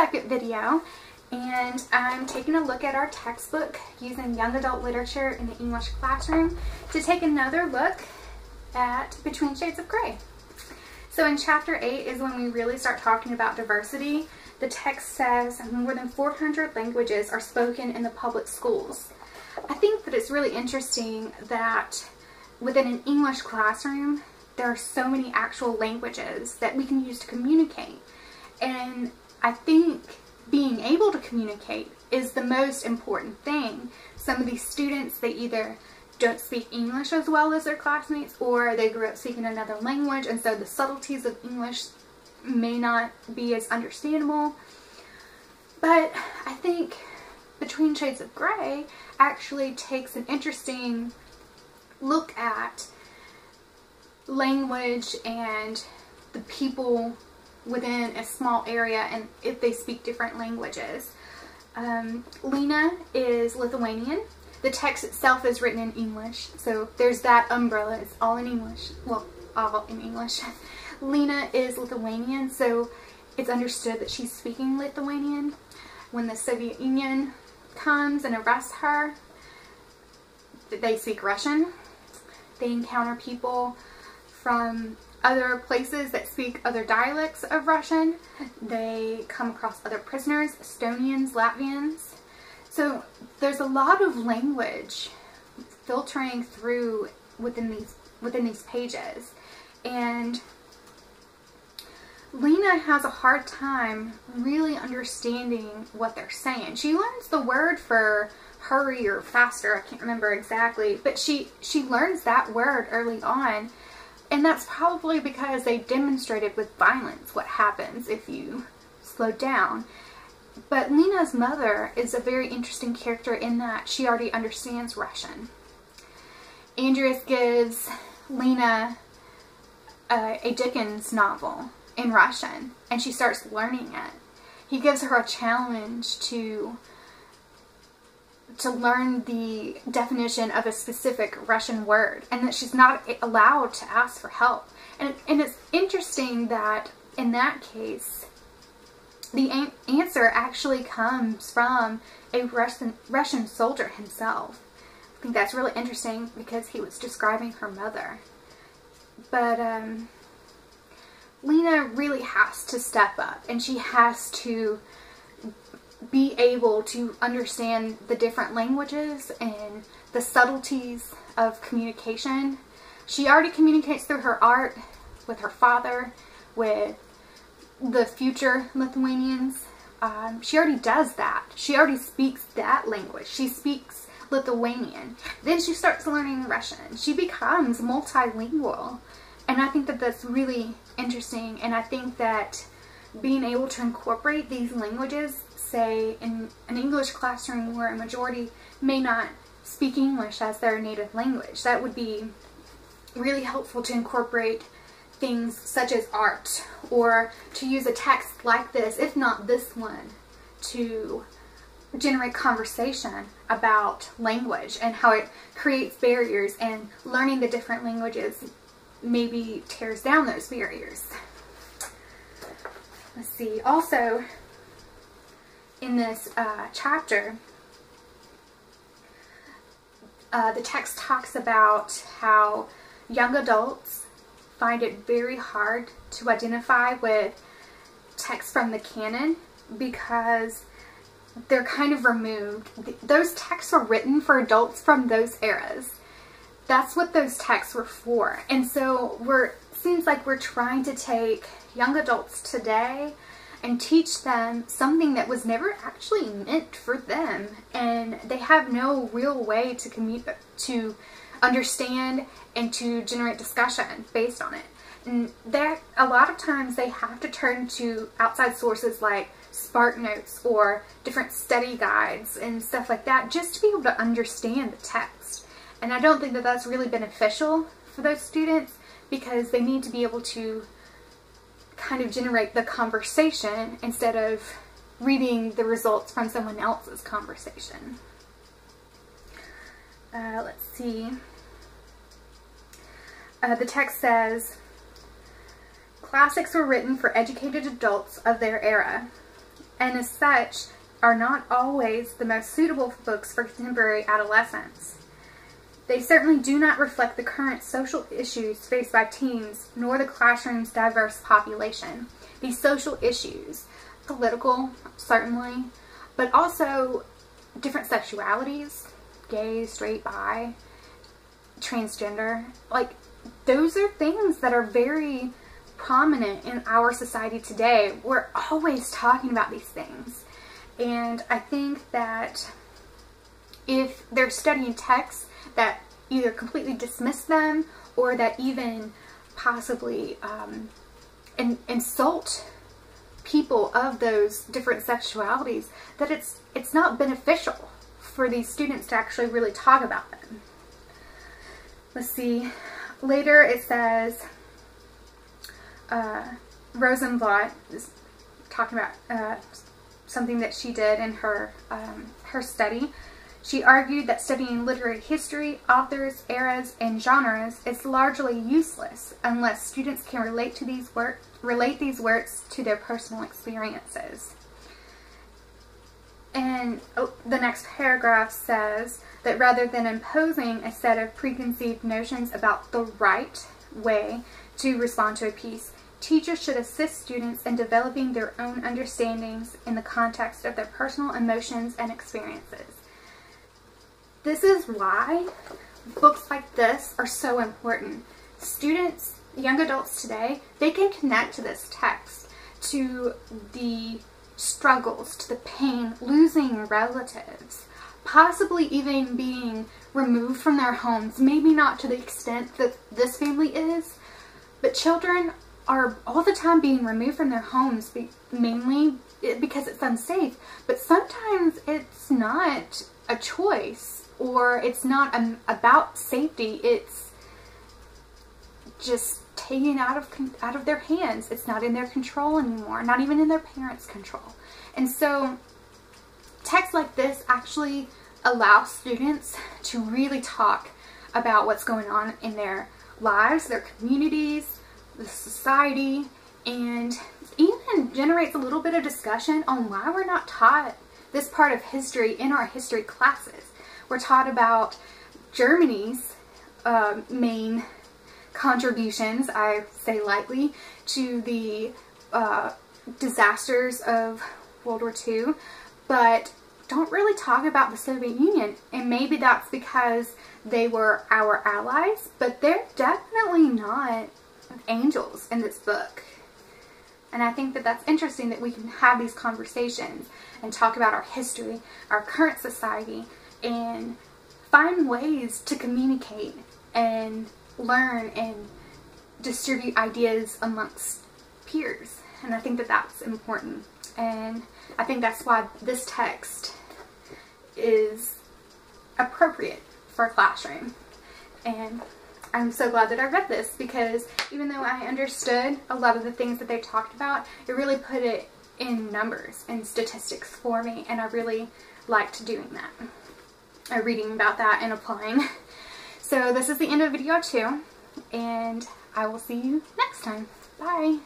second video, and I'm taking a look at our textbook using young adult literature in the English classroom to take another look at Between Shades of Grey. So in chapter 8 is when we really start talking about diversity. The text says more than 400 languages are spoken in the public schools. I think that it's really interesting that within an English classroom, there are so many actual languages that we can use to communicate. And I think being able to communicate is the most important thing. Some of these students, they either don't speak English as well as their classmates, or they grew up speaking another language, and so the subtleties of English may not be as understandable. But I think Between Shades of Grey actually takes an interesting look at language and the people within a small area and if they speak different languages. Lena is Lithuanian. The text itself is written in English, so there's that umbrella. It's all in English. Well, all in English. Lena is Lithuanian, so it's understood that she's speaking Lithuanian. When the Soviet Union comes and arrests her, they speak Russian. They encounter people from other places that speak other dialects of Russian. They come across other prisoners, Estonians, Latvians. So there's a lot of language filtering through within these pages. And Lena has a hard time really understanding what they're saying. She learns the word for hurry or faster, I can't remember exactly, but she learns that word early on. And that's probably because they demonstrated with violence what happens if you slow down. But Lena's mother is a very interesting character in that she already understands Russian. Andreas gives Lena a Dickens novel in Russian, and she starts learning it. He gives her a challenge to learn the definition of a specific Russian word, and that she's not allowed to ask for help. And it's interesting that in that case, the answer actually comes from a Russian soldier himself. I think that's really interesting because he was describing her mother. But Lena really has to step up, and she has to be able to understand the different languages and the subtleties of communication. She already communicates through her art with her father, with the future Lithuanians. She already does that. She already speaks that language. She speaks Lithuanian. Then she starts learning Russian. She becomes multilingual. And I think that that's really interesting. And I think that being able to incorporate these languages, say in an English classroom where a majority may not speak English as their native language, that would be really helpful to incorporate things such as art, or to use a text like this, if not this one, to generate conversation about language and how it creates barriers, and learning the different languages maybe tears down those barriers. Let's see, also in this chapter, the text talks about how young adults find it very hard to identify with texts from the canon because they're kind of removed. Those texts were written for adults from those eras. That's what those texts were for. And so seems like we're trying to take young adults today and teach them something that was never actually meant for them, and they have no real way to understand and to generate discussion based on it. And a lot of times they have to turn to outside sources like Spark Notes or different study guides and stuff like that just to be able to understand the text. And I don't think that that's really beneficial for those students, because they need to be able to kind of generate the conversation instead of reading the results from someone else's conversation. Let's see. The text says, classics were written for educated adults of their era. and as such are not always the most suitable books for contemporary adolescents. They certainly do not reflect the current social issues faced by teens, nor the classroom's diverse population. These social issues, political, certainly, but also different sexualities, gay, straight, bi, transgender, like, those are things that are very prominent in our society today. We're always talking about these things. And I think that if they're studying texts that either completely dismiss them or that even possibly insult people of those different sexualities, that it's not beneficial for these students to actually really talk about them. Let's see. Later it says, Rosenblatt is talking about something that she did in her study. She argued that studying literary history, authors, eras, and genres is largely useless unless students can relate these works to their personal experiences. And the next paragraph says that rather than imposing a set of preconceived notions about the right way to respond to a piece, teachers should assist students in developing their own understandings in the context of their personal emotions and experiences. This is why books like this are so important. Students, young adults today, they can connect to this text, to the struggles, to the pain, losing relatives, possibly even being removed from their homes, maybe not to the extent that this family is, but children are all the time being removed from their homes, mainly because it's unsafe, but sometimes it's not a choice, or it's not about safety. It's just taken out of their hands. It's not in their control anymore, not even in their parents' control. And so texts like this actually allow students to really talk about what's going on in their lives, their communities, the society, and even generates a little bit of discussion on why we're not taught this part of history in our history classes. We're taught about Germany's main contributions, I say lightly, to the disasters of World War II, but don't really talk about the Soviet Union. And maybe that's because they were our allies, but they're definitely not angels in this book. And I think that that's interesting that we can have these conversations and talk about our history, our current society, and find ways to communicate and learn and distribute ideas amongst peers. And I think that that's important. And I think that's why this text is appropriate for a classroom. And I'm so glad that I read this, because even though I understood a lot of the things that they talked about, it really put it in numbers and statistics for me, and I really liked doing that. Reading about that and applying. So this is the end of video 2, and I will see you next time. Bye!